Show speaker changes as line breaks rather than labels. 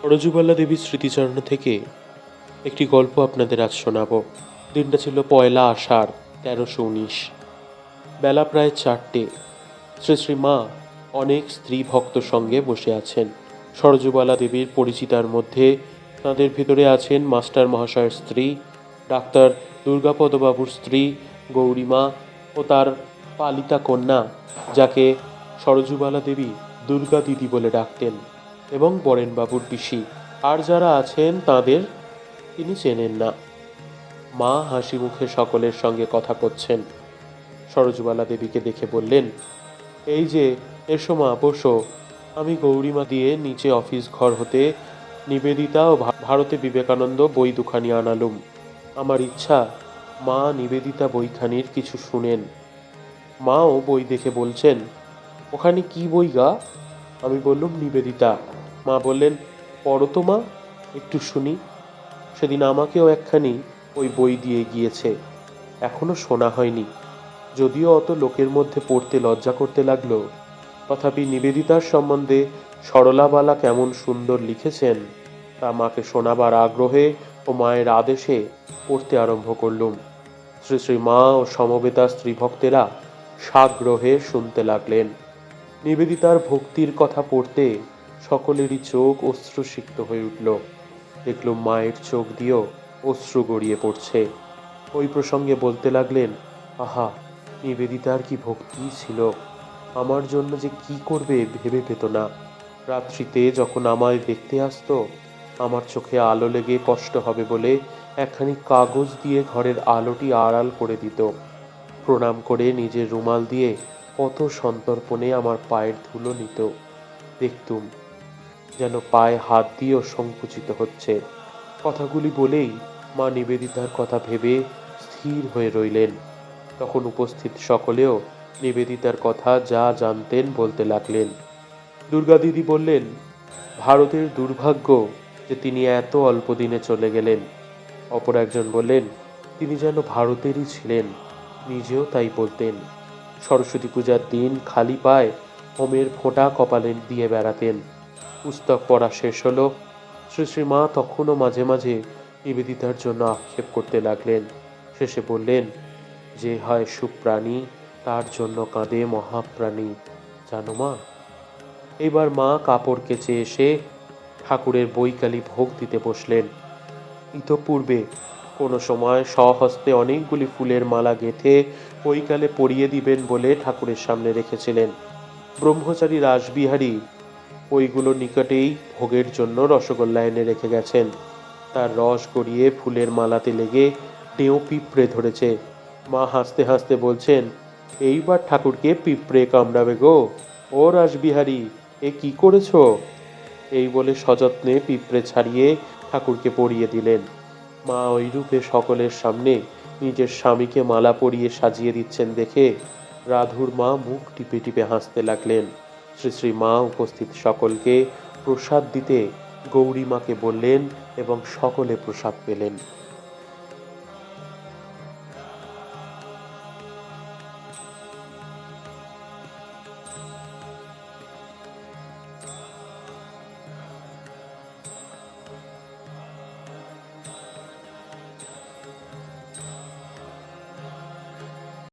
সরজুবালা দেবীর স্মৃতিচারণ থেকে একটি গল্প আপনাদের আজ শোনাব। দিনটা ছিল 1 আষাঢ় 1319। বেলা প্রায় 4টে। শ্রী শ্রী মা অনেক স্ত্রী ভক্ত সঙ্গে বসে আছেন। সরজুবালা দেবীর পরিচিতার মধ্যে তাঁদের ভিতরে আছেন মাস্টার মহাশয়ের স্ত্রী, ডাক্তার দুর্গাপদবাবুর স্ত্রী গৌরীমা ও তার পালিতা কন্যা, যাকে সরজুবালা দেবী দুর্গা দিদি বলে ডাকতেন, এবং বরেনবাবুর পিসি। আর যারা আছেন তাদের তিনি চেনেন না। মা হাসি মুখে সকলের সঙ্গে কথা করছেন। সরজুবালা দেবীকে দেখে বললেন, এই যে এসো মা, বসো। আমি গৌরীমা দিয়ে নিচে অফিস ঘর হতে নিবেদিতা ও ভারতে বিবেকানন্দ বই দুখানি আনালুম। আমার ইচ্ছা মা নিবেদিতা বইখানির কিছু শুনেন। মাও বই দেখে বলছেন, ওখানে কি বই গা? আমি বললুম, নিবেদিতা। মা বললেন, পড়ো তো মা, একটু শুনি। সেদিন আমাকেও একখানি ওই বই দিয়ে গিয়েছে, এখনো শোনা হয়নি। যদিও অত লোকের মধ্যে পড়তে লজ্জা করতে লাগলো, তথাপি নিবেদিতার সম্বন্ধে সরলাবালা কেমন সুন্দর লিখেছেন তা মাকে শোনাবার আগ্রহে ও মায়ের আদেশে পড়তে আরম্ভ করলুম। শ্রী শ্রী মা ও সমবেতা স্ত্রীভক্তেরা সাগ্রহে শুনতে লাগলেন। নিবেদিতার ভক্তির কথা পড়তে সকলেরই চোখ অশ্রুসিক্ত হয়ে উঠল। দেখলুম মায়ের চোখ দিয়েও অশ্রু গড়িয়ে পড়ছে। ওই প্রসঙ্গে বলতে লাগলেন, আহা, নিবেদিতার কি ভক্তি ছিল! আমার জন্য যে কি করবে ভেবে পেত না। রাত্রিতে যখন আমায় দেখতে আসতো, আমার চোখে আলো লেগে কষ্ট হবে বলে একখানি কাগজ দিয়ে ঘরের আলোটি আড়াল করে দিত। প্রণাম করে নিজের রুমাল দিয়ে কত সন্তর্পণে আমার পায়ের ধুলো নিত। দেখতুম যেন পায়ে হাত দিয়েও সংকুচিত হচ্ছে। কথাগুলি বলেই মা নিবেদিতার কথা ভেবে স্থির হয়ে রইলেন। তখন উপস্থিত সকলেও নিবেদিতার কথা যা জানতেন বলতে লাগলেন। দুর্গা দিদি বললেন, ভারতের দুর্ভাগ্য যে তিনি এত অল্প দিনে চলে গেলেন। অপর একজন বললেন, তিনি যেন ভারতেরই ছিলেন, নিজেও তাই বলতেন। সরস্বতী পূজার দিন খালি পায়ে হোমের ফোঁটা কপালে দিয়ে বেড়াতেন। পুস্তক পড়া শেষ হলো। শ্রী শ্রী মা তখনও মাঝে মাঝে নিবেদিতার জন্য আক্ষেপ করতে লাগলেন। শেষে বললেন, যে হয় সুপ্রাণী তার জন্য কাঁদে মহাপ্রাণী, জানো মা। এবার মা কাপড় কেচে এসে ঠাকুরের বৈকালী ভোগ দিতে বসলেন। ইতপূর্বে কোনো সময় স্বহস্তে অনেকগুলি ফুলের মালা গেঁথে বৈকালে পরিয়ে দিবেন বলে ঠাকুরের সামনে রেখেছিলেন। ব্রহ্মচারী রাসবিহারী ওইগুলো নিকটেই ভোগের জন্য রসগোল্লা এনে রেখে গেছেন। তার রস গড়িয়ে ফুলের মালাতে লেগে ডেউ পিঁপড়ে ধরেছে। মা হাসতে হাসতে বলছেন, এইবার ঠাকুরকে পিঁপড়ে কামড়াবে গো। ও রাসবিহারী, এ কি করেছ? এই বলে সযত্নে পিঁপড়ে ছাড়িয়ে ঠাকুরকে পরিয়ে দিলেন। মা ওই রূপে সকলের সামনে নিজের স্বামীকে মালা পরিয়ে সাজিয়ে দিচ্ছেন দেখে রাধুর মা মুখ টিপে টিপে হাসতে লাগলেন। শ্রী শ্রী মা উপস্থিত সকলকে প্রসাদ দিতে গৌরীমাকে বললেন এবং সকলে প্রসাদ পেলেন।